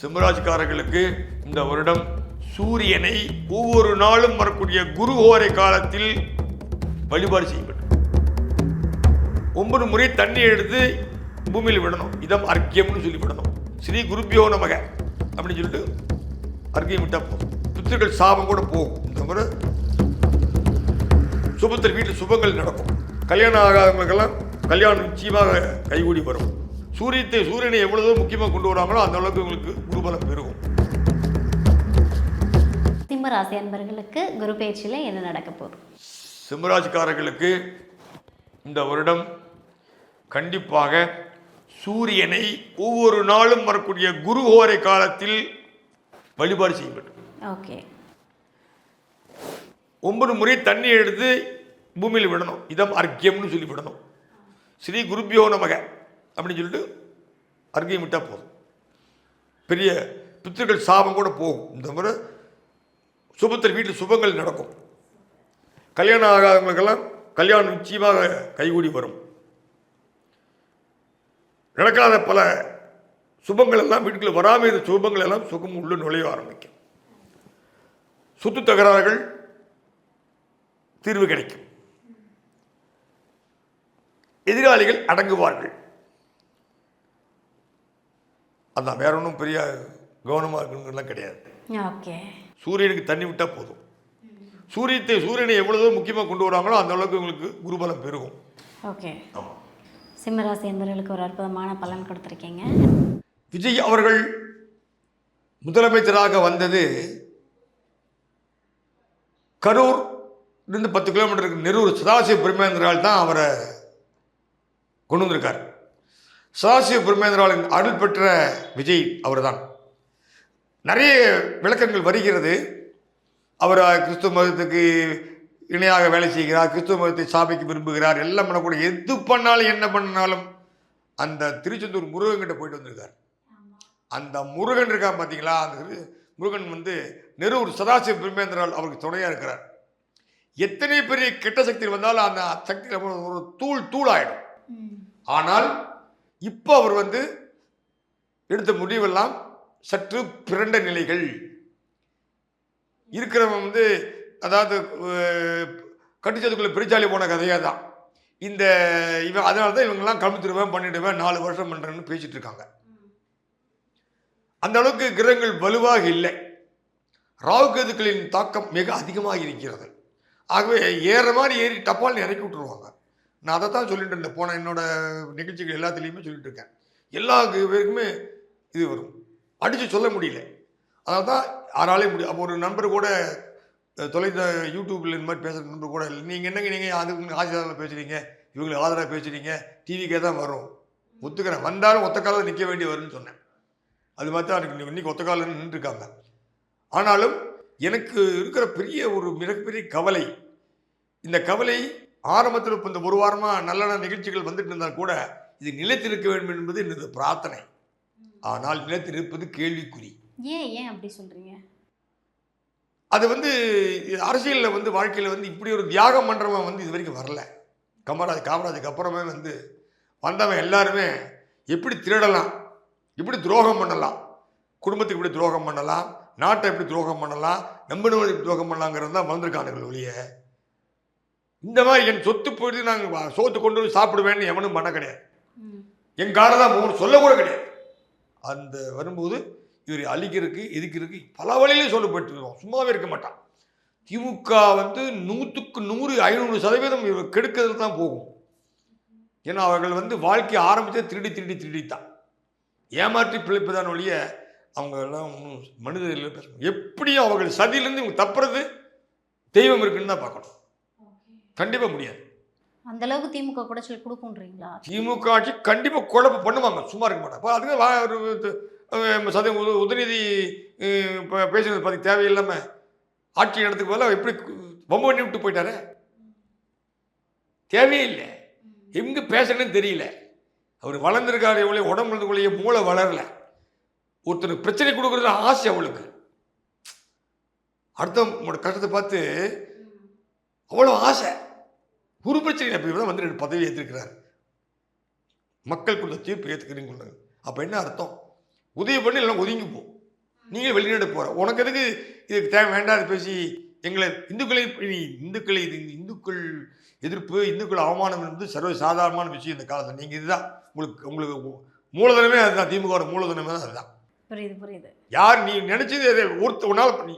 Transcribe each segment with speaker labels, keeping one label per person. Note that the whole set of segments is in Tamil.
Speaker 1: சிம்மராசிக்காரர்களுக்கு இந்த வருடம் சூரியனை ஒவ்வொரு நாளும் வரக்கூடிய குரு ஹோரை காலத்தில் வழிபாடு செய்யப்படும். 9 முறை தண்ணி எடுத்து பூமியில் விடணும். இதம் அர்க்கியம்னு சொல்லி விடணும். ஸ்ரீ குருபியோ நமக அப்படின்னு சொல்லிட்டு அர்க்கியம் விட்டா போதும். பித்திருக்கள் சாபம் கூட போகும். இந்த முறை சுபத்தில் வீட்டில் சுபங்கள் நடக்கும். கல்யாணம் ஆகாதவங்களுக்கெல்லாம் கல்யாணம் நிச்சயமாக கைகூடி வரும். சூரியனை எவ்வளவு முக்கியமாக கொண்டு வராங்களோ அந்த அளவுக்கு உங்களுக்கு குருபலம் பெருகும்.
Speaker 2: சிம்மராசி அன்பர்களுக்கு குரு பயிற்சியில் என்ன நடக்க போகுது?
Speaker 1: சிம்மராசிக்காரர்களுக்கு இந்த வருடம் கண்டிப்பாக சூரியனை ஒவ்வொரு நாளும் வரக்கூடிய குரு ஹோரை காலத்தில் வழிபாடு செய்யப்படும்.
Speaker 2: ஓகே.
Speaker 1: 9 முறை தண்ணி எடுத்து பூமியில் விடணும். இதம் அர்க்கியம்னு சொல்லி விடணும். ஸ்ரீ குருபியோ நமக அப்படின்னு சொல்லிட்டு அர்க்கியம் விட்டால் போதும். பெரிய பித்திருக்கள் சாபம் கூட போகும். இந்த முறை சுபத்தில் வீட்டில் சுபங்கள் நடக்கும். கல்யாணம் ஆகாதவங்களுக்கெல்லாம் கல்யாணம் நிச்சயமாக கைகூடி வரும். நடக்காத பல சுபங்கள் எல்லாம் வீட்டுக்குள்ள வராமல் இருந்த சுபங்கள் எல்லாம் சுகம் உள்ள நுழைய ஆரம்பிக்கும். சொத்து தகராறுகள் தீர்வு கிடைக்கும். எதிராளிகள் அடங்குவார்கள். அதான், வேற ஒன்றும் பெரிய கவனமாக இருக்கணுங்கிறதுலாம் கிடையாது.
Speaker 2: ஓகே.
Speaker 1: சூரியனுக்கு தண்ணி விட்டால் போதும். சூரியனை எவ்வளவு முக்கியமாக கொண்டு வராங்களோ அந்த அளவுக்கு உங்களுக்கு குருபலம் பெருகும்.
Speaker 2: ஓகே. சிம்மராசி என்பவர்களுக்கு ஒரு அற்புதமான பலன் கொடுத்துருக்கீங்க.
Speaker 1: விஜய் அவர்கள் முதலமைச்சராக வந்தது கரூர் இருந்து 10 கிலோமீட்டருக்கு நெரூர் சதாசிவ பிரம்மேந்திரால் தான் அவரை கொண்டு வந்திருக்கார். சதாசிவ பிரம்மேந்திராவின் அருள் பெற்ற விஜய் அவர் தான். நிறைய விளக்கங்கள் வருகிறது. அவர் கிறிஸ்துவ மதத்துக்கு இணையாக வேலை செய்கிறார், கிறிஸ்துவ மதத்தை சாபிக்க விரும்புகிறார், எல்லாம் பண்ணக்கூடிய எது பண்ணாலும் என்ன பண்ணாலும் அந்த திருச்செந்தூர் முருகன் கிட்ட போயிட்டு வந்திருக்கார். அந்த முருகன் இருக்கான் பார்த்தீங்களா, அந்த முருகன் நெரூர் சதாசிவ பிரம்மேந்திரால் அவருக்கு துணையாக இருக்கிறார். எத்தனை பெரிய கெட்ட சக்தி வந்தாலும் அந்த சக்தி ஒரு தூளாயிடும். ஆனால் இப்போ அவர் எடுத்த முடிவெல்லாம் சற்று பிறண்ட நிலைகள் இருக்கிறவன் அதாவது கட்டுச்சதுக்குள்ள பிரிச்சாலி போன கதையாக தான் இவன். அதனால தான் இவங்கெல்லாம் கமித்துருவேன் பண்ணிடுவேன் 4 வருஷம் பண்ணுறேன்னு பேசிட்டு இருக்காங்க. அந்த அளவுக்கு கிரகங்கள் வலுவாக இல்லை. ராகுகேதுக்களின் தாக்கம் மிக அதிகமாக இருக்கிறது. ஆகவே ஏற மாதிரி ஏறி டப்பால்னு இறக்கி விட்டுருவாங்க. நான் அதை தான் சொல்லிட்டு இருந்தேன். போன என்னோட நிகழ்ச்சிகள் எல்லாத்துலேயுமே சொல்லிட்டு இருக்கேன். எல்லா பேருக்குமே இது வரும், அடித்து சொல்ல முடியல. அதனால தான் யாராலையும் முடியும். அப்போ ஒரு நண்பர் கூட தொலைந்த யூடியூப்பில் இந்த மாதிரி பேசுகிற நண்பர் கூட இல்லை, நீங்கள் என்னங்க நீங்கள் அதுக்கு ஆசிரியராக பேசுகிறீங்க, இவங்களுக்கு ஆதரவாக பேசுகிறீங்க, டிவிக்கே தான் வரும், ஒத்துக்கிறேன், வந்தாலும் ஒத்த காலம் நிற்க வேண்டி வரும்னு சொன்னேன். அது மாதிரி தான் எனக்கு இன்றைக்கி ஒத்த காலம் நின்றுருக்காங்க. ஆனாலும் எனக்கு இருக்கிற பெரிய ஒரு மிகப்பெரிய கவலை, இந்த கவலை ஆரம்பத்தில் இப்போ இந்த 1 வாரமாக நல்ல நிகழ்ச்சிகள் வந்துட்டு இருந்தால் கூட இது நிலைத்திருக்க வேண்டும் என்பது எனது பிரார்த்தனை. ஆனால் நிலைத்திருப்பது கேள்விக்குறி.
Speaker 2: ஏன் அப்படி சொல்றீங்க?
Speaker 1: அது அரசியலில் வாழ்க்கையில் இப்படி ஒரு தியாகம் பண்ணுறவன் இது வரைக்கும் வரல. காமராஜுக்கு அப்புறமே வந்தவன் எல்லாருமே எப்படி திருடலாம், எப்படி துரோகம் பண்ணலாம், குடும்பத்துக்கு எப்படி துரோகம் பண்ணலாம், நாட்டை எப்படி துரோகம் பண்ணலாம், நம்பினவனை எப்படி துரோகம் பண்ணலாங்கிறது தான் வந்திருக்கானுங்கள் ஒழிய இந்த மாதிரி என் சொத்து போயிட்டு நாங்கள் சோத்து கொண்டு வந்து சாப்பிடுவேன்னு எவனும் பண்ண கிடையாது. என் காரை தான் போகணும் சொல்ல கூட கிடையாது. அந்த வரும்போது இவர் அழிக்கிறதுக்கு எதுக்கிறதுக்கு பல வழியிலே சொல்ல போயிட்டுருக்கோம். சும்மாவே இருக்க மாட்டான். திமுக 100க்கு 100 500% இவர் கெடுக்கிறதுல தான் போகும். ஏன்னா அவர்கள் வாழ்க்கையை ஆரம்பித்தே திருடித்தான் ஏமாற்றி பிழைப்புதான் ஒழிய அவங்க எல்லாம் மனிதர்கள் பேசணும். எப்படியும் அவர்கள் சதியிலேருந்து இவங்க தப்புறது தெய்வம் இருக்குன்னு தான் பார்க்கணும். கண்டிப்பாக முடியாது.
Speaker 2: அந்த அளவுக்கு திமுக குடைச்சல் கொடுக்குன்றீங்களா? திமுக
Speaker 1: ஆட்சி கண்டிப்பாக குழப்பம் பண்ணுவாங்க, சும்மா இருக்க மாட்டாங்க. அதுக்கு சதவீதம் உதயநிதி பேசுறது பற்றி தேவையில்லாமல் ஆட்சி நடத்துக்கு போல எப்படி வம்பு பண்ணி விட்டு போயிட்டாரு. தேவையே இல்லை. எங்கே பேசுறேன்னு தெரியல. அவர் வளர்ந்துருக்காரு, எவ்வளோ உடம்புக்குள்ளேயே மூளை வளரல. ஒருத்தருக்கு பிரச்சனை கொடுக்குறது ஆசை அவளுக்கு. அடுத்தவங்களோட கஷ்டத்தை பார்த்து அவ்வளோ ஆசை. ஒரு பிரச்சனை அப்போ இவர் தான் பதவி ஏற்றிருக்கிறார். மக்கள் கொடுத்த தீர்ப்பு ஏற்றுக்கிறீங்க. அப்போ என்ன அர்த்தம்? உதவி பண்ணி எல்லாம் ஒதுங்கி போ, நீங்க வெளிநாடு போற, உனக்கு எதுக்கு இதுக்கு தேவை வேண்டாது பேசி எங்களை இந்துக்கள் இந்துக்கள் எதிர்ப்பு, இந்துக்கள் அவமானம் என்பது சர்வ சாதாரணமான விஷயம் இந்த காலத்தில். நீங்கள் இதுதான் உங்களுக்கு மூலதனமே அதுதான், திமுக மூலதனமே தான் அதுதான்.
Speaker 2: புரியுது.
Speaker 1: யார் நீ நினைச்சது ஒருத்தவனால் பண்ணி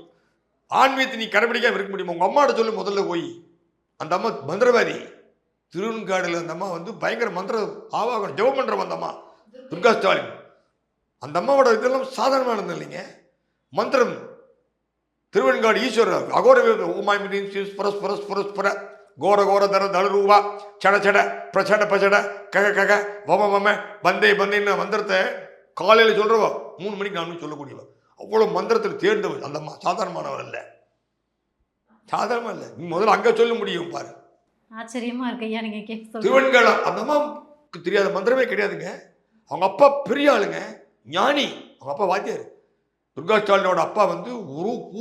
Speaker 1: ஆன்மீகத்தை நீ கடைபிடிக்காம இருக்க முடியுமா? உங்க அம்மாட்ட சொல்லி முதல்ல போய். அந்த அம்மா மந்திரவாதி, திருவெண்காடுல அந்த அம்மா வந்து பயங்கர மந்திர ஆவாகம் ஜெபம் பண்ற அந்த அம்மா துர்கா ஸ்டாலின். அந்த அம்மாவோட இதெல்லாம் சாதாரணமானது இல்லைங்க. மந்திரம் திருவெண்காடு ஈஸ்வரர் அகோர ஓமாய் புரஸ்புர கோர கோர தர தளரூவா சட சட பிரச்சட பிரச்சட கக கக வம வம பந்தே பந்தேன்னு மந்திரத்தை காலையில் சொல்கிறவா 3 மணிக்கு 4 மணிக்கு சொல்லக்கூடியவா. அவ்வளோ மந்திரத்தில் தேர்ந்தவர் அந்த அம்மா. சாதாரணமானவர் இல்லை, சாதாரணமாக இல்லை. நீ முதல்ல அங்கே சொல்ல முடியும் பாரு.
Speaker 2: ஆச்சரியமா இருக்கு ஐயா நீங்க கேட்க.
Speaker 1: திருவெண்காடு அந்த அம்மாவுக்கு தெரியாத மந்திரமே கிடையாதுங்க. அவங்க அப்பா பெரிய ஆளுங்க, ஞானி. அவங்க அப்பா வாத்தியார். துர்கா ஸ்டாலினோட அப்பா வந்து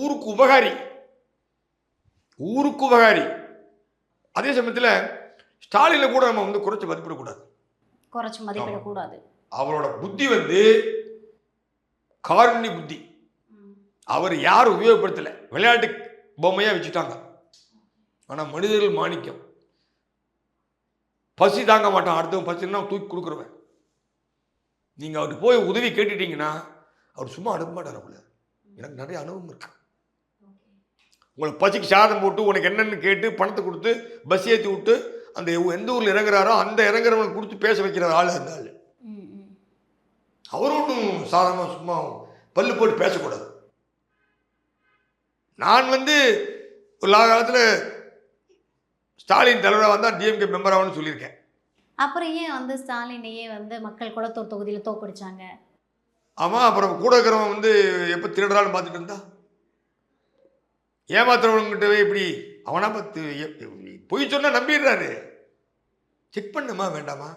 Speaker 1: ஊருக்கு உபகாரி, ஊருக்கு உபகாரி. அதே சமயத்தில் ஸ்டாலினை கூட நம்ம வந்து குறைச்சி மதிப்பிடக்கூடாது. அவரோட புத்தி வந்து காருண்ய புத்தி. அவர் யாரும் உபயோகப்படுத்தலை, விளையாட்டு பொம்மையாக வச்சுட்டாங்க. ஆனால் மனிதர்கள் மாணிக்கம். பசி தாங்க மாட்டான், அடுத்தவன் பசின்னா தூக்கி கொடுக்குறவன். நீங்கள் அவர்கிட்ட போய் உதவி கேட்டுட்டீங்கன்னா அவர் சும்மா அனுப்ப மாட்டார். அவங்கள எனக்கு நிறைய அனுபவம் இருக்கு. உங்களுக்கு பசிக்கு சாதம் போட்டு உனக்கு என்னென்னு கேட்டு பணத்தை கொடுத்து பஸ் ஏற்றி விட்டு அந்த எந்த ஊரில் இறங்குறாரோ அந்த இறங்குறவனுக்கு கொடுத்து பேச வைக்கிற ஆள் அந்த ஆள். அவரும் ஒன்றும் சாதாரணமாக சும்மா பல்லு போட்டு பேசக்கூடாது. நான் வந்து ஒரு காலத்தில் ஸ்டாலின் தலைவராக வந்தால் டிஎம்கே மெம்பராகனு சொல்லியிருக்கேன்.
Speaker 2: அப்புறம் ஏன் வந்து ஸ்டாலினையே வந்து மக்கள் குளத்தூர் தொகுதியில் தோக்கடிச்சாங்க?
Speaker 1: ஆமாம், அப்புறம் கூட இருக்கிறவன் வந்து எப்போ திருடுறான்னு பார்த்துட்டு இருந்தா, ஏமாத்துறவங்கிட்டவே இப்படி அவனா பார்த்து பொய் சொன்னா நம்பிடுறாரு. செக் பண்ணுமா வேண்டாமா?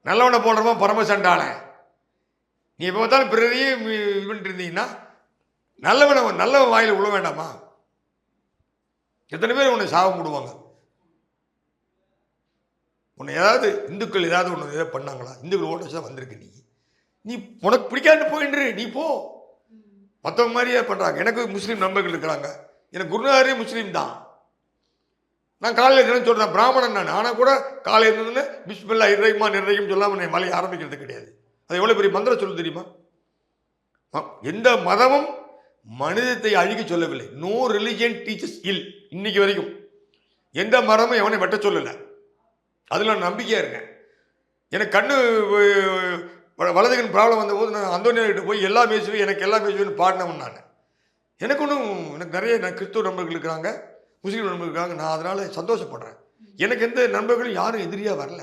Speaker 1: நல்லவனை போடுறமா பரமசண்டாளன். நீ எப்போ பார்த்தாலும் பிறரையும் இது பண்ணிட்டு இருந்தீங்கன்னா நல்லவன் வாயில் விழ வேண்டாமா? எத்தனை பேர் உன்னை சாபம் போடுவாங்க. உன்னை ஏதாவது இந்துக்கள் ஏதாவது ஒன்று ஏதாவது பண்ணாங்களா? இந்துக்கள் ஓட்ட வச்சு தான் வந்திருக்கு. நீ உனக்கு பிடிக்காது போயின்று நீ போ. மற்றவங்க மாதிரியே பண்ணுறாங்க. எனக்கு முஸ்லீம் நண்பர்கள் இருக்கிறாங்க. எனக்கு குருநாதரே முஸ்லீம் தான். நான் காலையில் தினம் சொல்கிறேன், பிராமணன் நான். ஆனால் கூட காலையில் இருந்ததுன்னு பிஸ்மில்லா இறைமா நிறையும் சொல்லாமல் என்னை மலையை ஆரம்பிக்கிறது கிடையாது. அது எவ்வளோ பெரிய மந்திரம் சொல்லு தெரியுமா? எந்த மதமும் மனிதத்தை அழிக்க சொல்லவில்லை. நோ ரிலிஜியன் டீச்சர்ஸ் இல். இன்னைக்கு வரைக்கும் எந்த மதமும் எவனை வெட்ட சொல்லலை. அதில் நான் நம்பிக்கையாக இருக்கேன். எனக்கு கண்ணு வலதுகன் ப்ராப்ளம் வந்தபோது நான் அந்தோனியார்கிட்ட போய் எல்லா பேசுவேன், எனக்கு எல்லா பேசுவேன்னு பாடினவன் நான். எனக்கு நிறைய கிறிஸ்துவ நண்பர்கள் இருக்கிறாங்க, முஸ்லீம் நண்பர்கள் இருக்காங்க. நான் அதனால் சந்தோஷப்படுறேன். எனக்கு எந்த நண்பர்களும் யாரும் எதிரியாக வரல.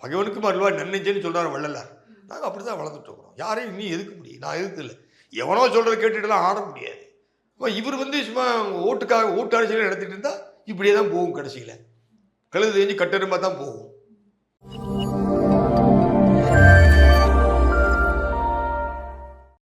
Speaker 1: பகைவனுக்கும் அல்வா நன்னெஞ்சேன்னு சொல்கிறார் வள்ளலார். நாங்கள் அப்படி தான் வளர்ந்துட்டு இருக்கிறோம். யாரையும் இன்னும் எதுக்க முடியும்? நான் எதுக்கு இல்லை. எவனோ சொல்கிறத கேட்டுட்டுலாம் ஆட முடியாது. இவர் வந்து சும்மா ஓட்டு அரசியல் நடத்திட்டு இருந்தால் இப்படியே தான் போகும். கடைசியில் கழுது தெரிஞ்சு கட்டெரும்பாக தான் போகும்.